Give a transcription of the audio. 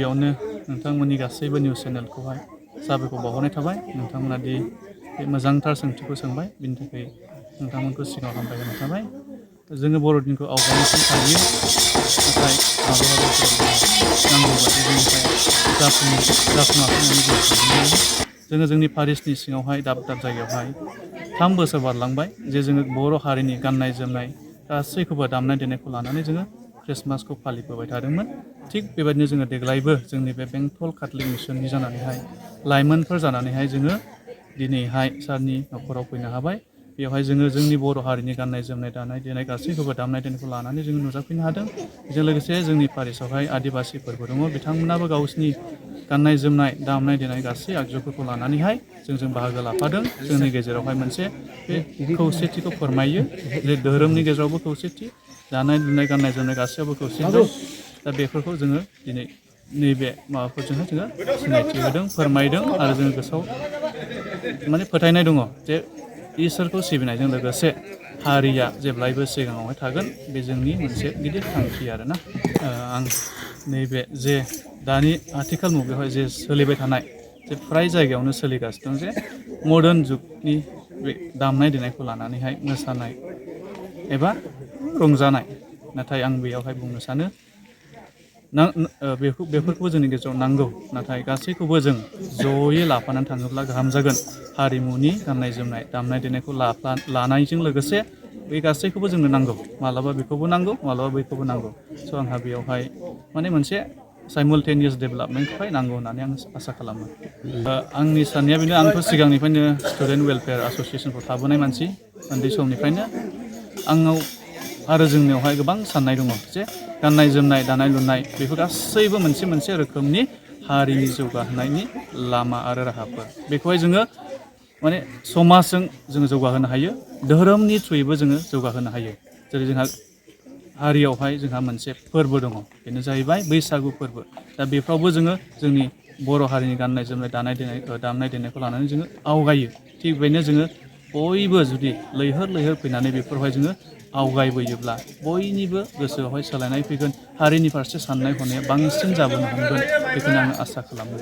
गिबियावनो नोंथांमोननि गासैबो निउस चेनेलखौहाय साबायखर बावहरनाय थाबाय नोंथांमोना दि बे मोजांथार सोंथिखौ सोंबाय बिनि थाखाय नोंथांमोनखौ सिगाङाव हामबायहोनाय थाबाय जोङो बर'दिनखौ आवगायनायसिम फालियो नाथाय माब्लाबाबो नांगौ बायदि जोंनिफ्राय जाफुङाखै होननानै जों साननो जोङो जोंनि पारिसनि सिङावहाय दाब दाब जायगायावहाय 3 बोसोर बारलांबाय जे जोङो बर' हारिनि गाननाय जोमनाय गासैखौबो दामनाय देनायखौ लानानै जोङो क्रिसमासखौ फालिबोबाय थादोंमोन थिग बेबायदिनो जोङो देग्लायबो जोंनि बे बेंटल काथलिक मिसननि जानानैहाय लाइमोनफोर जानानैहाय जोङो दिनैहाय सारनि न'खराव फैनो हाबाय बेवहाय जोङो जोंनि बर' हारिनि गाननाय जोमनाय दानाय देनाय गासैखौबो दामनाय देनायखौ लानानै जोङो नुजाफैनो हादों बेजों लोगोसे जोंनि पारिसआवहाय आदिबासिफोरबो दङ बिथांमोनाबो गावसिनि गाननाय जोमनाय दामनाय देनाय गासै आगजुफोरखौ लानानैहाय जों बाहागो लाफादों जोंनि गेजेरावहाय मोनसे बे खौसेथिखौ फोरमायो जे धोरोमनि गेजेरावबो खौसेथि जानाय लुनाय गाननाय जोमनाय गासैयावबो खौसेथि दं दा बेफोरखौ जोङो दिनै नैबे माबाफोरजोंहाय जोङो सिनायथि होदों फोरमायदों आरो जोङो गोसोआव माने फोथायनाय दङ जे इसोरखौ सिबिनायजों लोगोसे हारिया जेब्लायबो सिगाङावहाय थागोन बे जोंनि मोनसे गिदिर थांखि आरोना आं नैबे जे दानि आथिखाल मुगायावहाय जे सोलिबाय थानाय जे फ्राय जायगायावनो सोलिगासिनो दं जे मडार्न जुगनि बे दामनाय देनायखौ लानानैहाय मोसानाय एबा रंजानाय नाथाय आं बेयावहाय बुंनो सानो बेफोरखौबो जोंनि गेजेराव नांगौ नाथाय गासैखौबो जों जयै लाफानानै थाङोब्ला गाहाम जागोन हारिमुनि गाननाय जोमनाय दामनाय देनायखौ लानायजों लोगोसे बे गासैखौबो जोंनो नांगौ मालाबा बेखौबो नांगौ मालाबा बैखौबो नांगौ स' आंहा बेयावहाय माने मोनसे साइमultaneous डेभेलपमेन्टखौहाय नांगौ होननानै आं आसा खालामो आंनि साननाया बेनो आंथ' सिगांनिफ्रायनो स्टुडेन्ट वेलफेयार एस'सिएसनफ्राव थाबोनाय मानसि उन्दै समनिफ्रायनो आंनाव आरो जोंनियावहाय गोबां साननाय दङ जे गाननाय जोमनाय दानाय लुनाय बेफोर गासैबो मोनसे मोनसे रोखोमनि हारिनि जौगाहोनायनि लामा आरो राहाफोर बेखौहाय जोङो माने समाजजों जोङो जौगाहोनो हायो धोरोमनि थ्रुयैबो जोङो जौगाहोनो हायो जेरै जोंहा हारियावहाय जोंहा मोनसे फोरबो दङ बेनो जाहैबाय बैसागु फोरबो दा बेफ्रावबो जोङो जोंनि बर' हारिनि गाननाय जोमनाय दामनाय देनायखौ लानानै जोङो आवगायो थिग बेबायदिनो जोङो बयबो जुदि लैहोर लैहोर फैनानै बेफोरावहाय जोङो आवगायबोयोब्ला बयनिबो गोसोआवहाय सोलायनाय फैगोन हारिनि फारसे साननाय हनाया बांसिन जाबोनो हमगोन बेखौनो आङो आसा खालामो